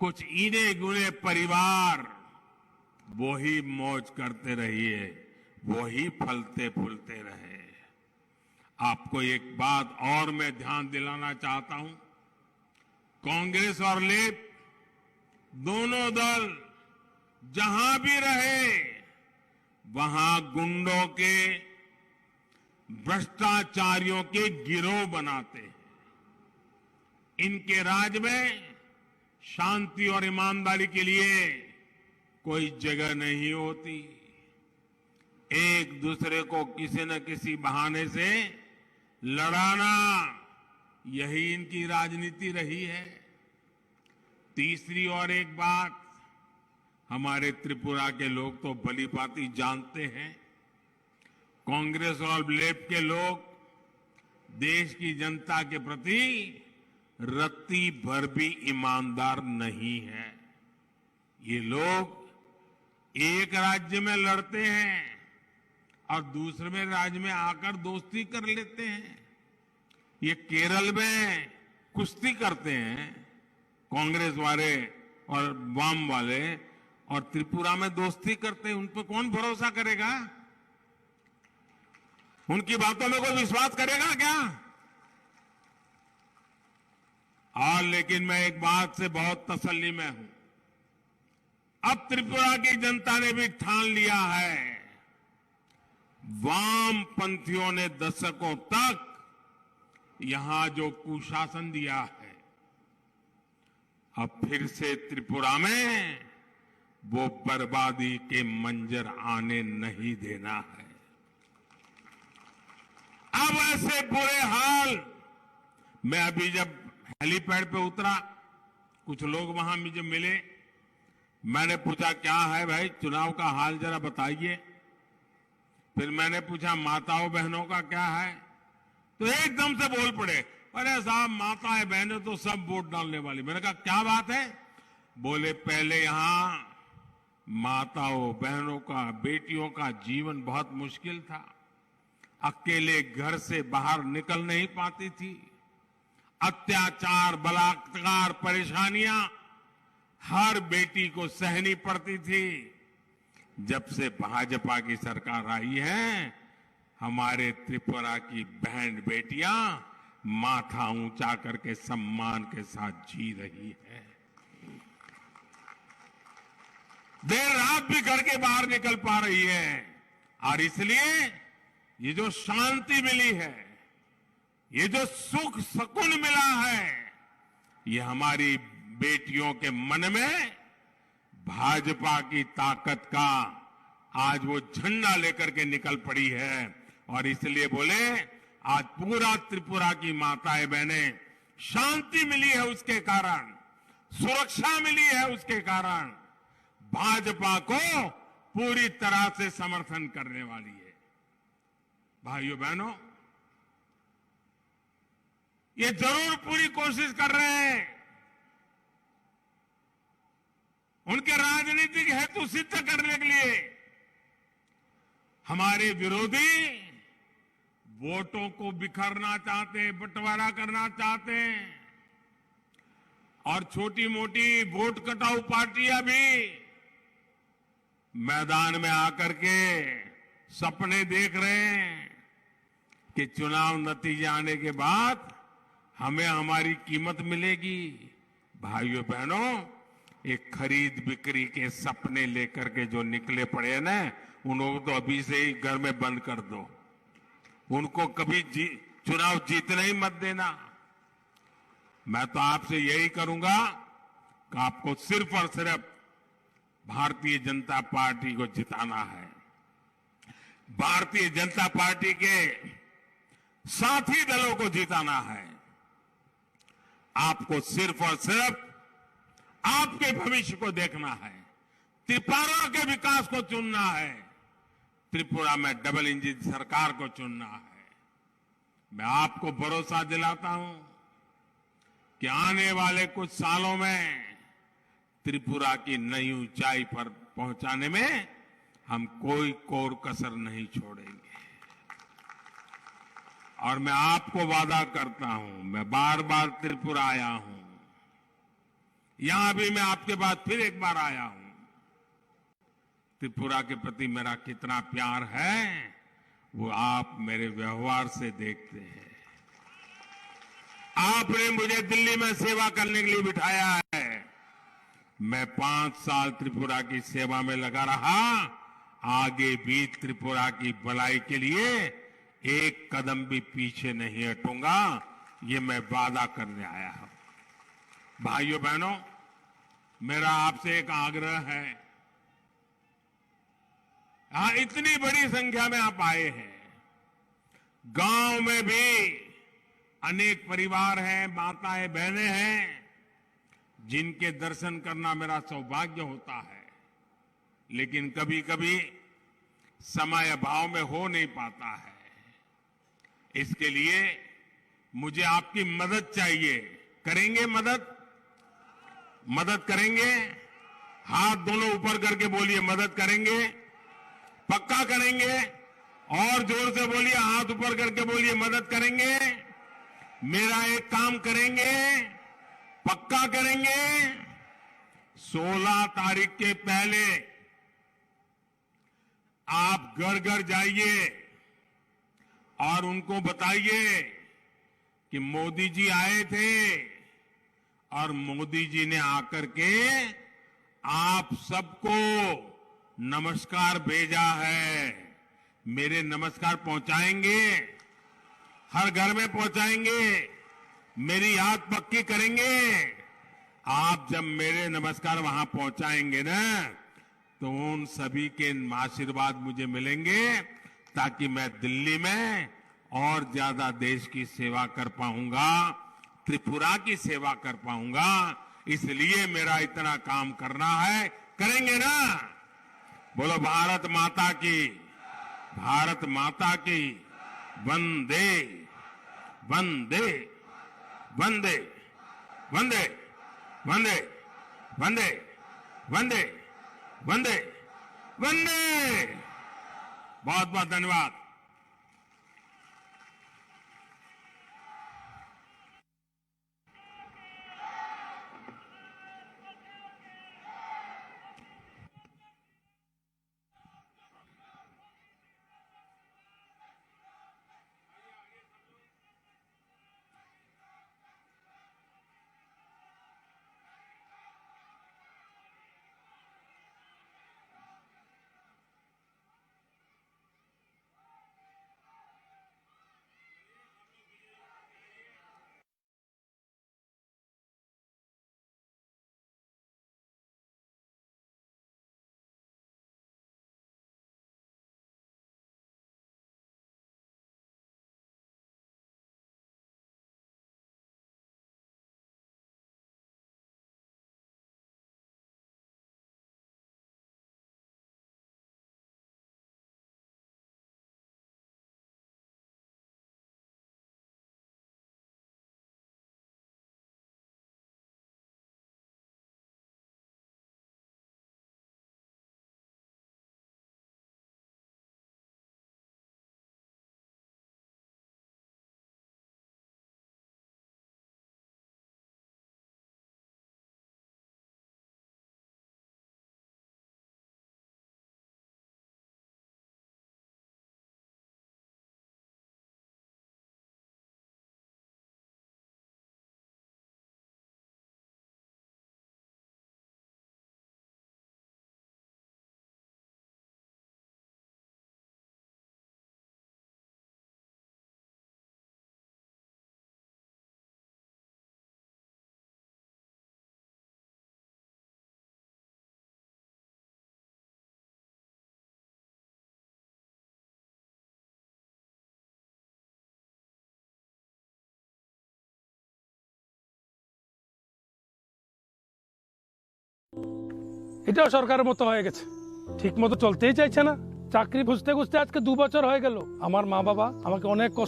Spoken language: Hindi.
कुछ इने गुने परिवार वो ही मौज करते रहिए, वो ही फलते फूलते रहे। आपको एक बात और मैं ध्यान दिलाना चाहता हूं, कांग्रेस और लेफ्ट दोनों दल जहां भी रहे वहां गुंडों के, भ्रष्टाचारियों के गिरोह बनाते हैं। इनके राज में शांति और ईमानदारी के लिए कोई जगह नहीं होती। एक दूसरे को किसी न किसी बहाने से लड़ाना, यही इनकी राजनीति रही है। तीसरी और एक बात, हमारे त्रिपुरा के लोग तो भलीभांति जानते हैं, कांग्रेस और लेफ्ट के लोग देश की जनता के प्रति रत्ती भर भी ईमानदार नहीं है। ये लोग एक राज्य में लड़ते हैं और दूसरे में राज्य में आकर दोस्ती कर लेते हैं। ये केरल में कुश्ती करते हैं कांग्रेस वाले और वाम वाले, और त्रिपुरा में दोस्ती करते हैं। उन पर कौन भरोसा करेगा? उनकी बातों में कोई विश्वास करेगा क्या? और लेकिन मैं एक बात से बहुत तसल्ली में हूं, अब त्रिपुरा की जनता ने भी ठान लिया है। वामपंथियों ने दशकों तक यहां जो कुशासन दिया है, अब फिर से त्रिपुरा में वो बर्बादी के मंजर आने नहीं देना है। अब ऐसे बुरे हाल, मैं अभी जब हेलीपैड पे उतरा, कुछ लोग वहां मुझे मिले, मैंने पूछा क्या है भाई चुनाव का हाल जरा बताइए। फिर मैंने पूछा माताओं बहनों का क्या है, तो एकदम से बोल पड़े, अरे साहब माताएं बहनें तो सब वोट डालने वाली। मैंने कहा क्या बात है? बोले पहले यहां माताओं बहनों का, बेटियों का जीवन बहुत मुश्किल था, अकेले घर से बाहर निकल नहीं पाती थी, अत्याचार, बलात्कार, परेशानियां हर बेटी को सहनी पड़ती थी। जब से भाजपा की सरकार आई है, हमारे त्रिपुरा की बहन बेटियां माथा ऊंचा करके सम्मान के साथ जी रही है। देर रात भी घर के बाहर निकल पा रही है। और इसलिए ये जो शांति मिली है, ये जो सुख सुकून मिला है, ये हमारी बेटियों के मन में भाजपा की ताकत का आज वो झंडा लेकर के निकल पड़ी है। और इसलिए बोले आज पूरा त्रिपुरा की माताएं बहनें, शांति मिली है उसके कारण, सुरक्षा मिली है उसके कारण, भाजपा को पूरी तरह से समर्थन करने वाली है। भाइयों बहनों, ये जरूर पूरी कोशिश कर रहे हैं उनके राजनीतिक हेतु सिद्ध करने के लिए। हमारे विरोधी वोटों को बिखरना चाहते हैं, बंटवारा करना चाहते हैं, और छोटी मोटी वोट कटाऊ पार्टियां भी मैदान में आकर के सपने देख रहे हैं कि चुनाव नतीजे आने के बाद हमें हमारी कीमत मिलेगी। भाइयों बहनों, एक खरीद बिक्री के सपने लेकर के जो निकले पड़े हैं ना, उनको तो अभी से ही घर में बंद कर दो। उनको कभी चुनाव जीतने ही मत देना। मैं तो आपसे यही करूंगा कि आपको सिर्फ और सिर्फ भारतीय जनता पार्टी को जिताना है। भारतीय जनता पार्टी के साथी दलों को जिताना है। आपको सिर्फ और सिर्फ आपके भविष्य को देखना है, त्रिपुरा के विकास को चुनना है, त्रिपुरा में डबल इंजन सरकार को चुनना है। मैं आपको भरोसा दिलाता हूं कि आने वाले कुछ सालों में त्रिपुरा की नई ऊंचाई पर पहुंचाने में हम कोई कोर कसर नहीं छोड़ेंगे। और मैं आपको वादा करता हूं, मैं बार बार त्रिपुरा आया हूं, यहां भी मैं आपके पास फिर एक बार आया हूं। त्रिपुरा के प्रति मेरा कितना प्यार है वो आप मेरे व्यवहार से देखते हैं। आपने मुझे दिल्ली में सेवा करने के लिए बिठाया है। मैं 5 साल त्रिपुरा की सेवा में लगा रहा। आगे भी त्रिपुरा की भलाई के लिए एक कदम भी पीछे नहीं हटूंगा, ये मैं वादा करने आया हूं। भाइयों बहनों, मेरा आपसे एक आग्रह है। यहां इतनी बड़ी संख्या में आप आए हैं। गांव में भी अनेक परिवार हैं, माताएं, बहनें हैं जिनके दर्शन करना मेरा सौभाग्य होता है, लेकिन कभी कभी समय अभाव में हो नहीं पाता है। इसके लिए मुझे आपकी मदद चाहिए। करेंगे मदद? मदद करेंगे? हाथ दोनों ऊपर करके बोलिए, मदद करेंगे? पक्का करेंगे? और जोर से बोलिए, हाथ ऊपर करके बोलिए, मदद करेंगे? मेरा एक काम करेंगे? पक्का करेंगे? 16 तारीख के पहले आप घर घर जाइए और उनको बताइए कि मोदी जी आए थे और मोदी जी ने आकर के आप सबको नमस्कार भेजा है। मेरे नमस्कार पहुंचाएंगे? हर घर में पहुंचाएंगे? मेरी याद पक्की करेंगे? आप जब मेरे नमस्कार वहां पहुंचाएंगे ना, तो उन सभी के आशीर्वाद मुझे मिलेंगे, ताकि मैं दिल्ली में और ज्यादा देश की सेवा कर पाऊंगा, त्रिपुरा की सेवा कर पाऊंगा। इसलिए मेरा इतना काम करना है। करेंगे ना? बोलो भारत माता की, भारत माता की। वंदे वंदे वंदे वंदे वंदे वंदे वंदे वंदे वंदे। बहुत बहुत धन्यवाद। এটাও সরকারের মতো হয়ে গেছে, ঠিক মতো চলতেই চাইছে না। চাকরি খুঁজতে খুঁজতে আজকে 2 বছর হয়ে গেল। আমার মা বাবা আমাকে অনেক কষ্ট